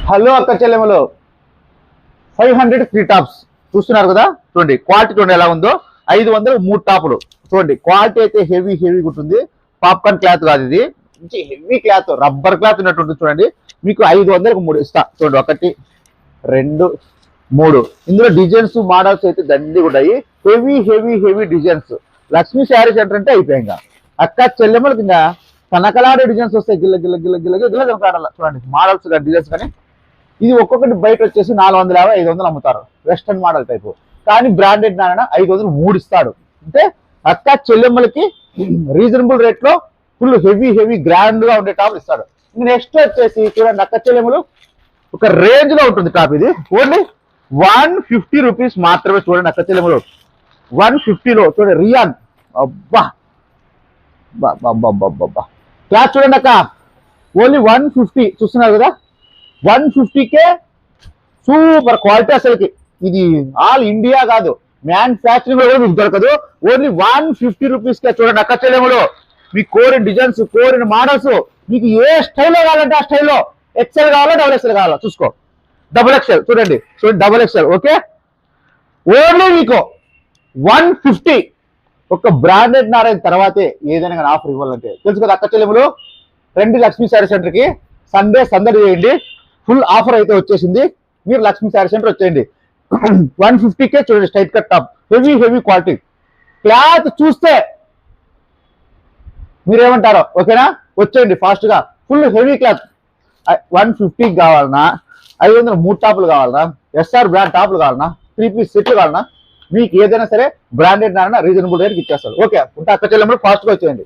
Hello అక్క చెల్లెమలో 500 3 tops చూస్తున్నారు కదా. చూడండి క్వాలిటీ చూడండి ఎలా ఉందో. 500 3 టాపులు చూడండి. క్వాలిటీ అయితే హెవీ ఉంటుంది. పాప్కార్న్ క్లాత్ కాదు ఇది, మంచి హెవీ క్లాత్, రబ్బర్ క్లాత్ ఉన్నట్టు చూడండి. మీకు 500కు 3 ఇస్తా. చూడండి 1 2 3. ఇందులో డిజైన్స్ మోడల్స్ అయితే దండి ఉన్నాయి. Heavy designs. Lakshmi sari centre అంటే అయిపోయాయి. ఇంకా అక్క చెల్లెమ్మలకి ఇంకా కనకలాడే డిజైన్స్ వస్తాయి. గిల్ల కనకాడాల చూడండి. మోడల్స్ కానీ డిజైన్స్ కానీ ఇది ఒక్కొక్కటి బయట వచ్చేసి 450 500 అమ్ముతారు, వెస్టర్న్ మోడల్ టైపు. కానీ బ్రాండెడ్ నాన్న 500 3 ఇస్తాడు. అంటే అక్క చెల్లెమ్మలకి రీజనబుల్ రేట్ లో ఫుల్ హెవీ గ్రాండ్ గా ఉండే టాప్ ఇస్తాడు. నెక్స్ట్ వచ్చేసి చూడండి అక్క చెల్లెమ్మలు ఒక రేంజ్ లో ఉంటుంది టాప్. ఇది ఓన్లీ 150 రూపీస్ మాత్రమే. చూడండి అక్క చెల్లెమ్మలు 150లో చూడండి. రియాన్ అబ్బా క్లాత్ చూడండి అక్క. ఓన్లీ 150 చూస్తున్నారు కదా. 150కే సూపర్ క్వాలిటీ. అసలుకి ఇది ఆల్ ఇండియా కాదు, మ్యానుఫ్యాక్చరింగ్ కూడా మీకు దొరకదు. ఓన్లీ 150 రూపీస్కే. చూడండి అక్క చెల్లెములు మీకు కోరిన డిజైన్స్, కోరిన మోడల్స్, మీకు ఏ స్టైల్లో కావాలంటే ఆ స్టైల్లో. ఎక్సెల్ కావాలా డబుల్ ఎక్సెల్ కావాలా చూసుకో. డబుల్ ఎక్సెల్ చూడండి డబుల్ ఎక్సెల్ ఓకే. ఓన్లీ మీకు 150. ఒక బ్రాండెడ్ నారాయణ తర్వాతే ఏదైనా కానీ ఆఫర్ ఇవ్వాలంటే తెలుసు కదా అక్క చెల్లెములు. రండి లక్ష్మీ శారీ సెంటర్కి. సండే సందడి చేయండి. ఫుల్ ఆఫర్ అయితే వచ్చేసింది. మీరు లక్ష్మీ శారీ సెంటర్ వచ్చేయండి. 150కే చూడండి. Straight cut top, heavy quality. Cloth చూస్తే మీరేమంటారో ఓకేనా. వచ్చేయండి ఫాస్ట్ గా. Full heavy cloth. 150 కావాలన్నా, 500 3 టాపులు కావాలన్నా, ఎస్ఆర్ బ్రాండ్ టాపులు కావాలన్నా, 3 పీస్ సెట్లు కావాలన్నా, మీకు ఏదైనా సరే బ్రాండెడ్ నాన్న రీజనబుల్ రేట్కి ఇచ్చేస్తారు. ఓకే ఉంటా అక్క చెల్లెమ్మలు. ఫాస్ట్ గా వచ్చేయండి.